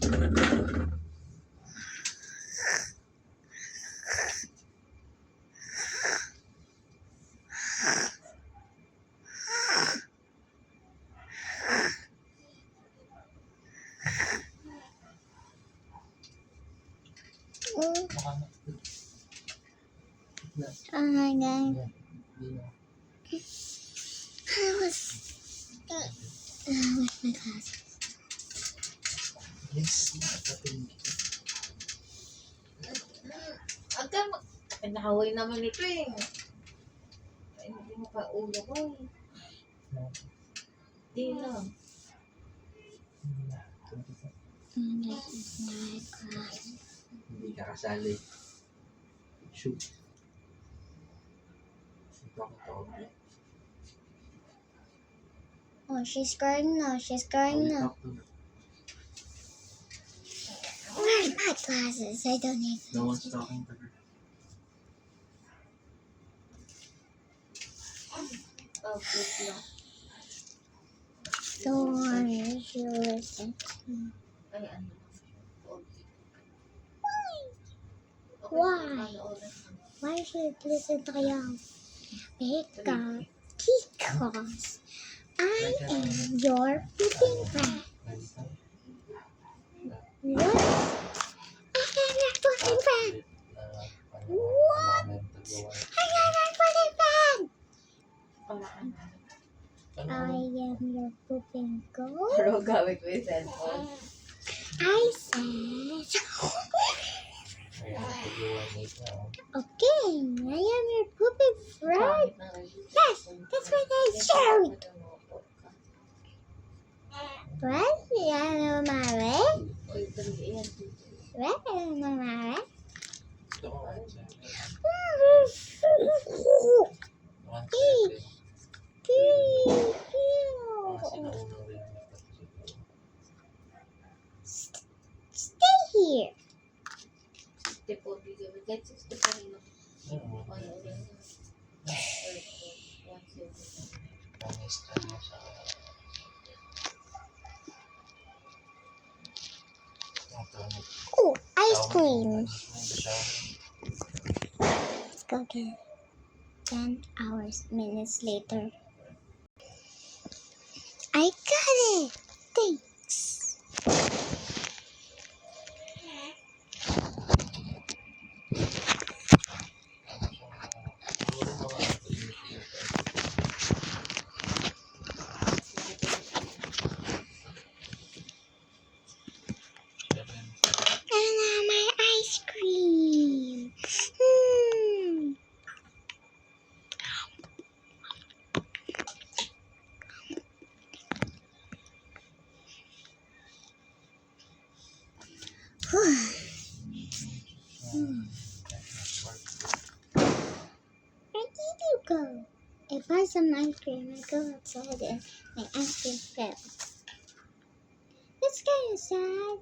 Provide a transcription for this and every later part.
Oh my god. I was with my glasses. Yes, nakatingin kita. Agam, nahaway naman ito eh. Ay, hindi mo pa ulo ko eh. Di lang. This is my class. Hindi ka kasali. Shoot. Ito ako tawag. Oh, she's crying now. She's crying now. Where's my glasses? I don't need No one's talking to her. Oh, good lang. So honey, she listen. Ay, ano. Why? Why should you listen to you? Because I am your peeping friend. What? I am your peeping friend. What? I am your peeping friend. I am your pooping goat. Pero gawin ko yung cellphone. I said, okay, I am your pooping friend. Yes, that's what I said. What? Ano mare? What? Ano mare? Stay here. Oh, ice cream. Let's go get it. 10 minutes later. I got it. Thanks. And now my ice cream. Where did you go? I buy some ice cream. I go outside and my ice cream fell. That's kind of sad.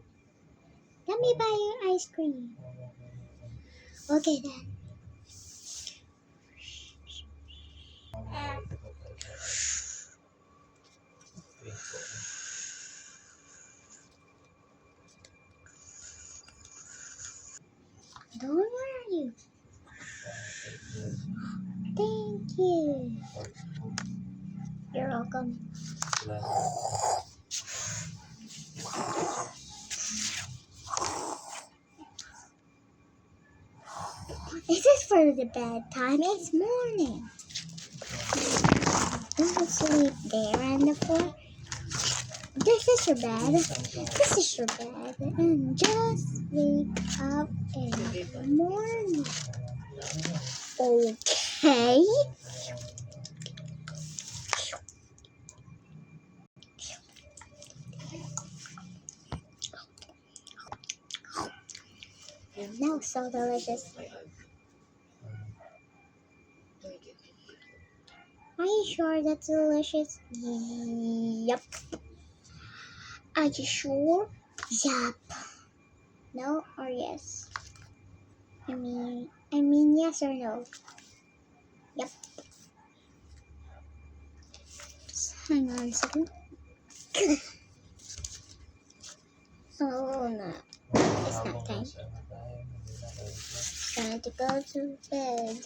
Let me buy your ice cream. Okay then. Don't worry. Thank you. You're welcome. This is for the bedtime. It's morning. Don't sleep there on the floor. This is your bed. This is your bed. And just wake up in the morning. Okay. That was so delicious. Are you sure that's delicious? Yup. Are you sure? Yup. No or yes? I mean yes or no? Yup. Just hang on a second. Oh no. It's not Habang time. nasa ano tayo, hindi na kayo. Time to go to bed.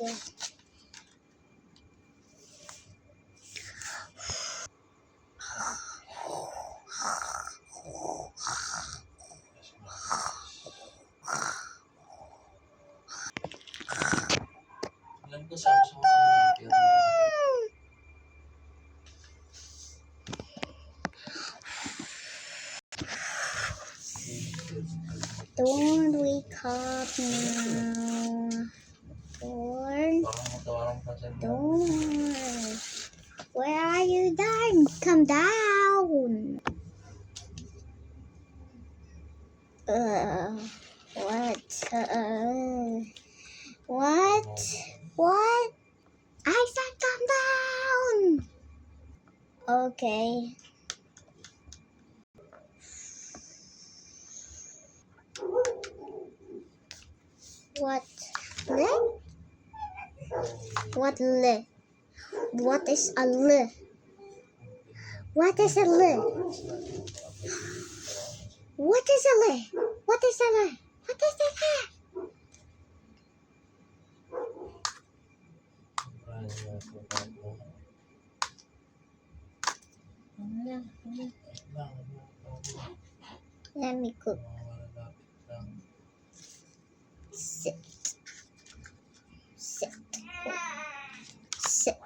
Alam ko Samsung yung pero Don't wake up now. Don't. parang matawarang pa sa Don't. Where are you, darling? Come down. What? What? What? I said come down. Okay. What? Le? What le? What is a le? What is a le? What is a le? What is a le? What is a le? Let me cook. Sit. Sit. Sit.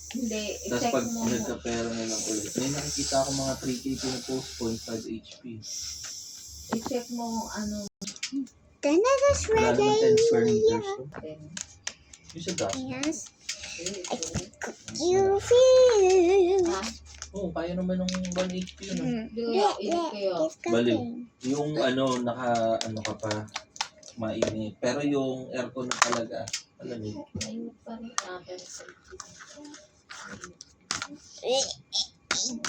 Hindi, Tapos i-check pag mo. nagka-pera na lang ulit, may nakikita ako mga 3K pinupost, 0.5 HP. I-check mo ano. Dinner is Wala ready. naman 10 square meters to. Then, Yung sa gas. Yes. eh, You feel. ah, Oo, kaya naman ng 1 HP yun. Hindi kaya, init kayo. It's Baliw. cooking. Yung ano ka pa, mainit. Pero yung aircon na talaga, alam niyo, Mainit pa rin. Ah, pero sa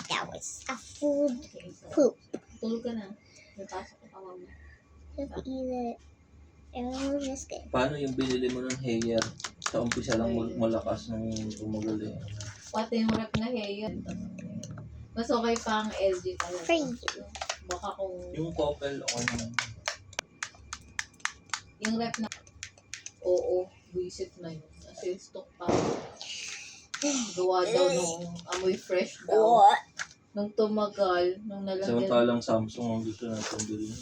That was a food okay, so, poop. tulog ka na. May pasok ka pa mamaya. Just eat it. And we'll just get. paano yung binili mo ng hair? Sa umpisa lang malakas nung tumagal eh. Pati yung rep na hair. Mas okay pa ang LG talaga. For you. Baka kung Yung couple, okay naman. yung rep na oo, visit na yun. Kasi stock pa. Gawa daw nung amoy fresh daw. What? Nung tumagal, nung nalagyan. Samantalang Samsung ang gusto natin bilhin.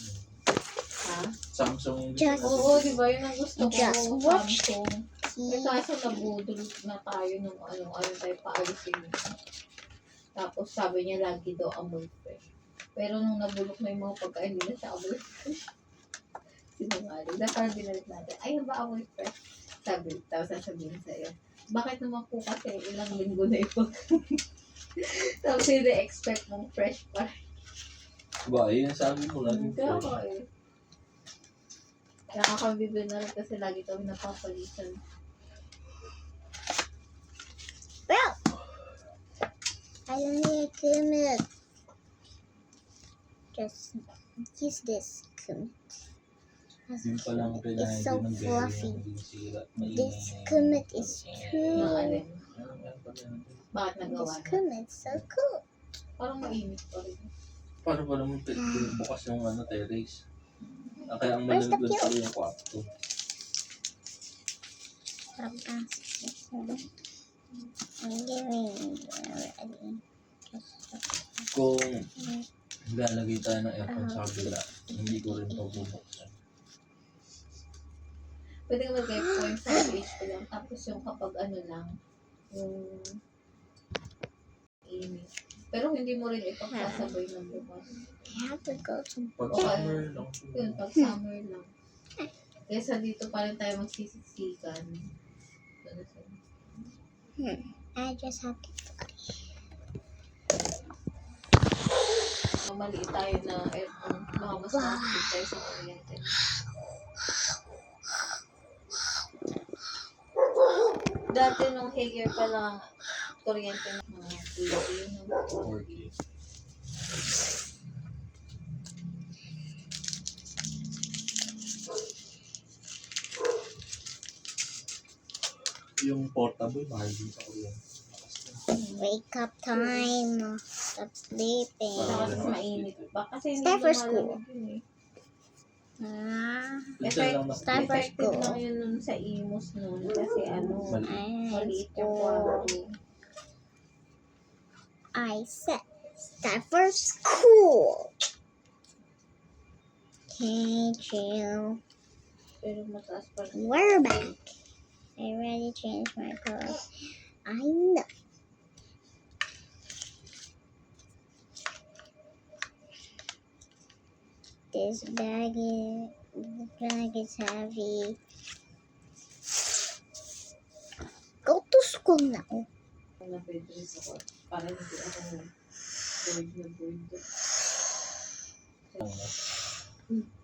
Ha? Samsung yung gusto Just- natin. Oo, di ba? Yun ang gusto ko. Just watch. Samsung. Eh kaso nabudol na tayo nung ano tayo paalisin. Tapos sabi niya lagi daw amoy fresh. Pero nung nabulok na yung mga pagkain, hindi na siya amoy fresh. Sinungaling. Dahil binalik natin, ayun ba amoy fresh? Sabi, tapos sasabihin sa'yo, bakit naman po kasi ilang linggo na yung tapos hindi expect mong fresh pa. Ba, yun ang sabi mo lagi. Kaya ako eh. Nakakabibili na rin kasi lagi kami napapalitan. Well, I don't need kumit. Just use this kumit. Yun pa lang It's kailangan so din ng fluffy. hindi sira. This kumit is Ng too. alin. Bakit nagawa This na? kumit so cool. Parang mainit pa rin. Paano ba naman bukas yung terrace? Kaya ang malamig lang pala yung kwarto. I'm giving ready. Kung lalagay tayo ng aircon sa kabila, hindi ko rin pabubuksan. Pwede ka magay 0.5 HP lang. Tapos yung kapag ano lang, yung init. Pero hindi mo rin ipagsasabay ng bukas. I have to go to. Pag summer lang. Yun, pag summer lang. Kesa dito pa rin tayo magsisiksikan. I just have to. Maliit tayo na aircon. Baka mas makakapit tayo sa kuryente. Dati nung hair pa lang, kuryente ng mga Pilipino. 4K. yung portable, mahal din sa kuryente. Wake up time. Stop sleeping. Saka kasi mainit pa. Kasi hindi Start for school. lumalamig yun eh. Minsan lang na. Start for Effective school. lang yun nun sa Imus nun. Kasi maliit yung School. kwarto. I said, start for school. Okay, chill. Pero mataas pa rin. We're back. I already changed my clothes. I know. This bag is heavy. Go to school now. Na pwede rin sa kwarto. Para hindi ako bored.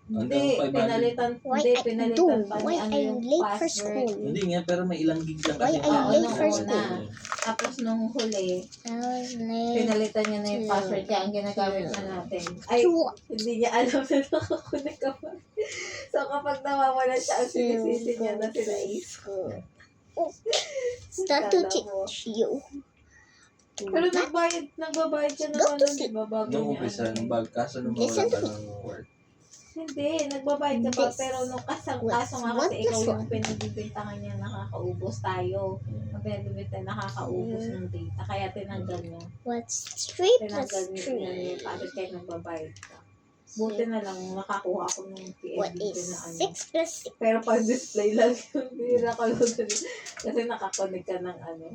Hindi, Hanggang 500. pinalitan. Why Hindi, I pinalitan do? pa Why ni ano I yung late for password. school? Hindi nga, pero may ilang gig lang Why kasi. are you late for school? Tapos nung huli, I was late. pinalitan niya na yung password kaya ang ginagamit na natin. Ay, hindi niya alam na nakakunik ka pa. So kapag nawawala siya, ang sinisisi niya na sila school. Start to teach you. Pero nagbabayad ka naman nun, di ba? Bago Nung niya. umpisa, nung bag, kaso nung Listen mawala to ka ng work. Hindi, nagbabayad ka pa. This Pero nung kaso was nga one kasi ikaw plus yung pinagbibintangan niya nakakaubos tayo. Ang pinagbibintangan nakakaubos ng data. Kaya tinanggal niya. What's 3 plus Tinanggal niya 3? yung password kahit nagbabayad ka. Buti na lang nakakuha ako ng What PNB is na ano. 6 plus 6? Pero pag display lang yun, hindi na ako kasi nakakonig ka ng ano.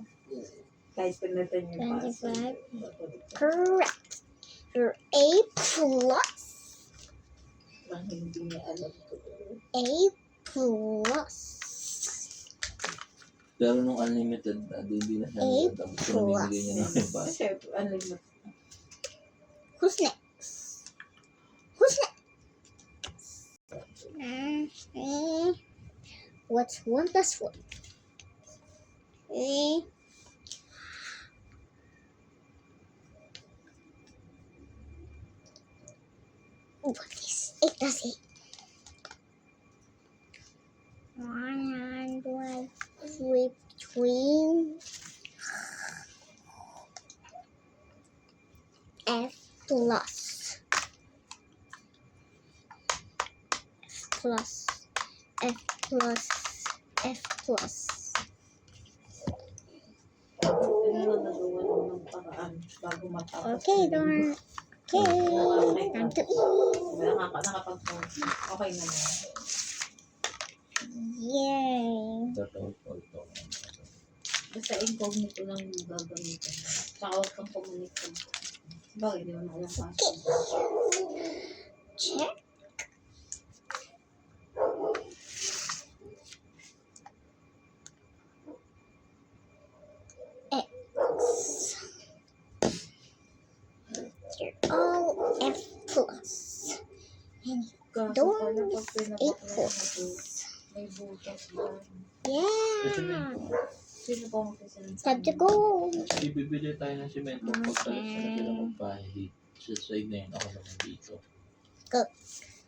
Kahit pinatan yung password. 25. Correct. You're A plus. Lang hindi niya alam ko. A plus. Pero nung unlimited na, hindi na siya A nagtatapos. So, namimigay niya na yung bus. Siyempre, ano yun? Who's next? Who's next? Okay. What's 1 plus 1? Okay. What is 8 plus 8? 100 between F plus F plus. Ano na nagawa ng paraan bago matapos. Okay, darn. Okay, time to eat. Okay naman. Yay. Totoo po ito. Basta incognito lang yung gagamitin. Saka huwag kang komunikon. Bakit di mo na alam pa? Check. X. You're all F plus. And Kaso Don't pala pag A pinabakla plus. mo to, may butas ba? Yeah. Sino pa magsasalita? Time to go. Ibibili tayo ng simento pag talas na sila magbahay. Sa side na yun, ako naman dito.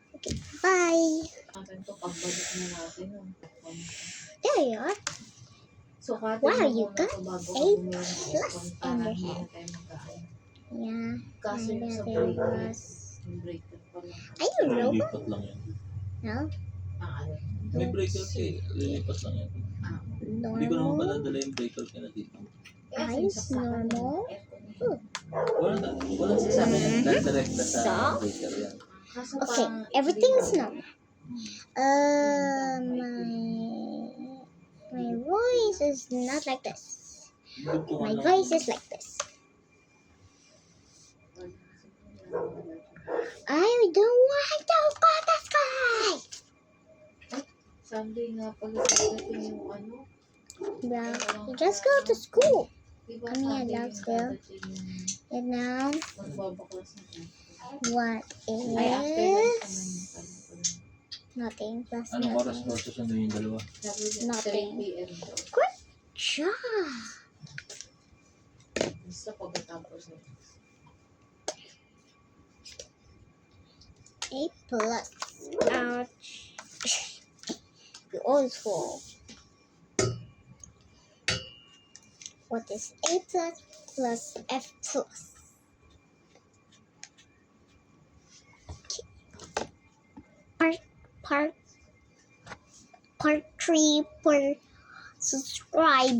Okay, bye. Atin to, pagbalik na natin. There you are. So, katin Wow, mo you muna got to bago A ka bumili ng plus aircon in para your hindi head. na tayo magkaan. Yeah. Kaso yung sa There breaker, was. yung breaker pa lang. Are you a robot? Lilipat lang yan. No. Ano? May breaker kay, lilipat lang yan. Hindi ko naman pala Normal. dala yung breaker ka na dito. Eyes normal. Wala sasabi yan. Direct na sa Stop. breaker yan. Okay, everything is normal. My voice is not like this. My voice is like this. I don't want to go to sky. Sunday nga pala dadating yung ano. Bro, you just go to school. Diba Come here, Sunday love, yung still. dadating yung And now, magbabaklas na tayo. what Ay, after that naman is yung pala. nothing plus Anong oras nothing. mo susunod yung dalawa? Sabi niya, Nothing. 3 p.m. daw. Good job. Basta pagkatapos nito. A plus. Ouch. You always fall. What is A plus F plus? Part 3 for subscribe.